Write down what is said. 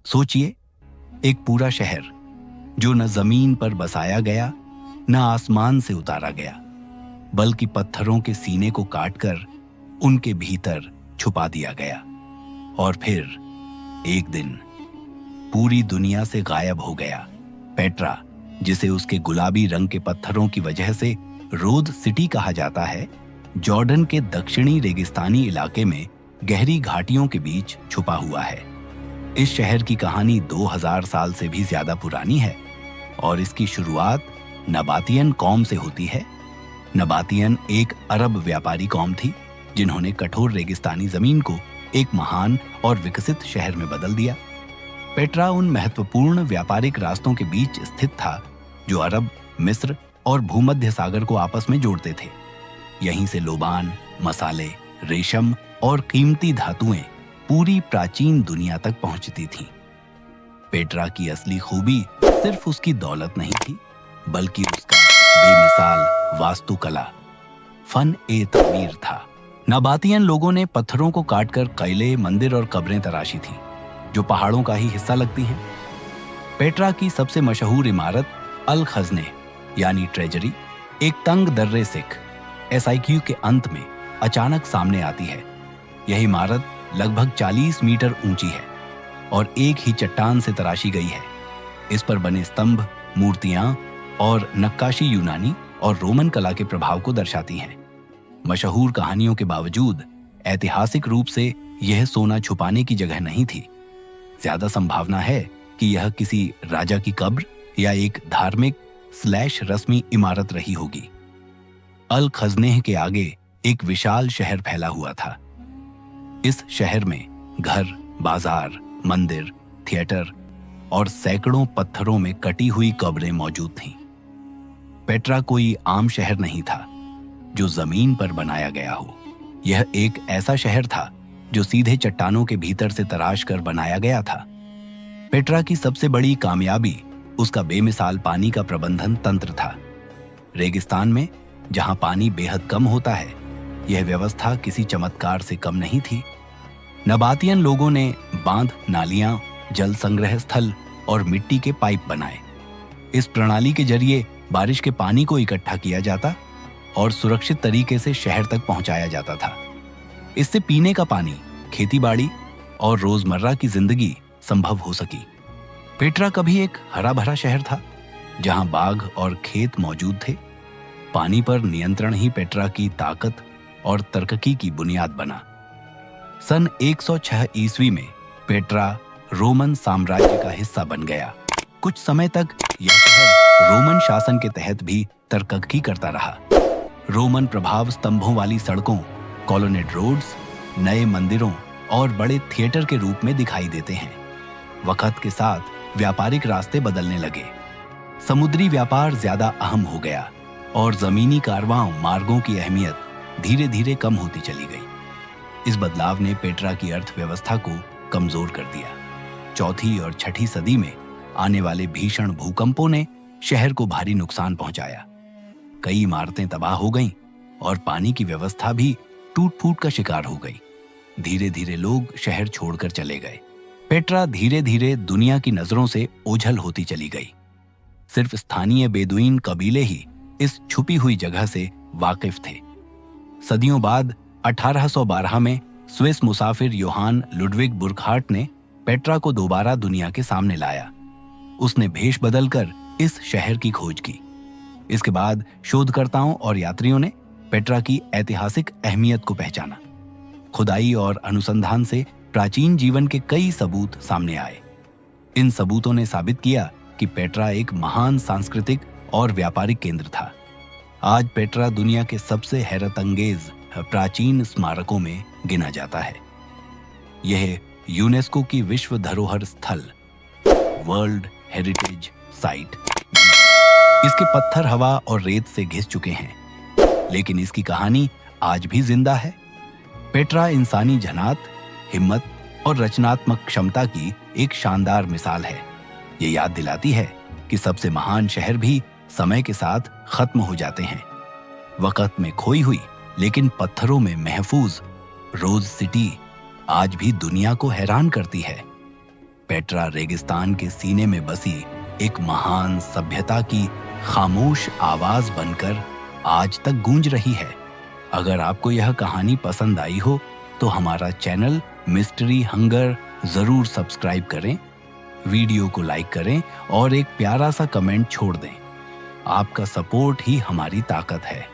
सोचिए, एक पूरा शहर जो न जमीन पर बसाया गया, न आसमान से उतारा गया, बल्कि पत्थरों के सीने को काटकर उनके भीतर छुपा दिया गया। और फिर एक दिन पूरी दुनिया से गायब हो गया। पेट्रा, जिसे उसके गुलाबी रंग के पत्थरों की वजह से रोद सिटी कहा जाता है, जॉर्डन के दक्षिणी रेगिस्तानी इलाके में गहरी घाटियों के बीच छुपा हुआ है। इस शहर की कहानी 2000 साल से भी ज्यादा पुरानी है और इसकी शुरुआत नबातियन कौम से होती है। नबातियन एक अरब व्यापारी कौम थी जिन्होंने कठोर रेगिस्तानी जमीन को एक महान और विकसित शहर में बदल दिया। पेट्रा उन महत्वपूर्ण व्यापारिक रास्तों के बीच स्थित था जो अरब, मिस्र और भूमध्य सागर को आपस में जोड़ते थे। यहीं से लोबान, मसाले, रेशम और कीमती धातुएं पूरी प्राचीन दुनिया तक पहुंचती थीं। पेट्रा की असली खूबी सिर्फ उसकी दौलत नहीं थी, बल्कि उसका बेमिसाल वास्तुकला, फन ए तमीर था। नबातियन लोगों ने पत्थरों को काटकर किले, मंदिर और कब्रें तराशी थीं, जो पहाड़ों का ही हिस्सा लगती हैं। पेट्रा की सबसे मशहूर इमारत अल खजने यानी ट्रेजरी एक तंग दर्रे सिख SIQ के अंत में अचानक सामने आती है। यह इमारत लगभग 40 मीटर ऊंची है और एक ही चट्टान से तराशी गई है। इस पर बने स्तंभ, मूर्तियां और नक्काशी यूनानी और रोमन कला के प्रभाव को दर्शाती हैं। मशहूर कहानियों के बावजूद ऐतिहासिक रूप से यह सोना छुपाने की जगह नहीं थी। ज्यादा संभावना है कि यह किसी राजा की कब्र या एक धार्मिक/रस्मी इमारत रही होगी। अल खजनेह के आगे एक विशाल शहर फैला हुआ था। इस शहर में घर, बाजार, मंदिर, थिएटर और सैकड़ों पत्थरों में कटी हुई कब्रें मौजूद थीं। पेट्रा कोई आम शहर नहीं था जो जमीन पर बनाया गया हो। यह एक ऐसा शहर था जो सीधे चट्टानों के भीतर से तराश कर बनाया गया था। पेट्रा की सबसे बड़ी कामयाबी उसका बेमिसाल पानी का प्रबंधन तंत्र था। रेगिस्तान में जहां पानी बेहद कम होता है, यह व्यवस्था किसी चमत्कार से कम नहीं थी। नबातियन लोगों ने बांध, नालियां, जल संग्रह स्थल और मिट्टी के पाइप बनाए। इस प्रणाली के जरिए बारिश के पानी को इकट्ठा किया जाता और सुरक्षित तरीके से शहर तक पहुंचाया जाता था। इससे पीने का पानी, खेतीबाड़ी और रोजमर्रा की जिंदगी संभव हो सकी। पेट्रा कभी एक हरा भरा शहर था जहां बाग और खेत मौजूद थे। पानी पर नियंत्रण ही पेट्रा की ताकत और तरक्की की बुनियाद बना। सन 106 ईस्वी में पेट्रा रोमन साम्राज्य का हिस्सा बन गया। कुछ समय तक यह शहर रोमन शासन के तहत भी तरक्की करता रहा। रोमन प्रभाव स्तंभों वाली सड़कों, कॉलोनेड रोड्स, नए मंदिरों और बड़े थिएटर के रूप में दिखाई देते हैं। वक्त के साथ व्यापारिक रास्ते बदलने लगे। समुद्री व्यापार ज्यादा अहम हो गया और जमीनी कारवां मार्गों की अहमियत धीरे धीरे कम होती चली गई। इस बदलाव ने पेट्रा की अर्थव्यवस्था को कमजोर कर दिया। चौथी और छठी सदी में आने वाले भीषण भूकंपों ने शहर को भारी नुकसान पहुंचाया। कई इमारतें तबाह हो गईं और पानी की व्यवस्था भी टूट फूट का शिकार हो गई। धीरे धीरे लोग शहर छोड़कर चले गए। पेट्रा धीरे धीरे दुनिया की नजरों से ओझल होती चली गई। सिर्फ स्थानीय बेदुइन कबीले ही इस छुपी हुई जगह से वाकिफ थे। सदियों बाद 1812 में स्विस मुसाफिर योहान लुडविग बुर्कहार्ट ने पेट्रा को दोबारा दुनिया के सामने लाया। उसने भेष बदलकर इस शहर की खोज की। इसके बाद शोधकर्ताओं और यात्रियों ने पेट्रा की ऐतिहासिक अहमियत को पहचाना। खुदाई और अनुसंधान से प्राचीन जीवन के कई सबूत सामने आए। इन सबूतों ने साबित किया कि पेट्रा एक महान सांस्कृतिक और व्यापारिक केंद्र था। आज पेट्रा दुनिया के सबसे हैरतअंगेज प्राचीन स्मारकों में गिना जाता है। यह यूनेस्को की विश्व धरोहर स्थल, वर्ल्ड हेरिटेज साइट। इसके पत्थर हवा और रेत से घिस चुके हैं, लेकिन इसकी कहानी आज भी जिंदा है। पेट्रा इंसानी जनात, हिम्मत और रचनात्मक क्षमता की एक शानदार मिसाल है। ये याद दिलाती है कि सबसे महान शहर भी समय के साथ खत्म हो जाते हैं। वक्त में खोई हुई लेकिन पत्थरों में महफूज रोज सिटी आज भी दुनिया को हैरान करती है। पेट्रा रेगिस्तान के सीने में बसी एक महान सभ्यता की खामोश आवाज बनकर आज तक गूंज रही है। अगर आपको यह कहानी पसंद आई हो तो हमारा चैनल मिस्ट्री हंगर जरूर सब्सक्राइब करें, वीडियो को लाइक करें और एक प्यारा सा कमेंट छोड़ दें। आपका सपोर्ट ही हमारी ताकत है।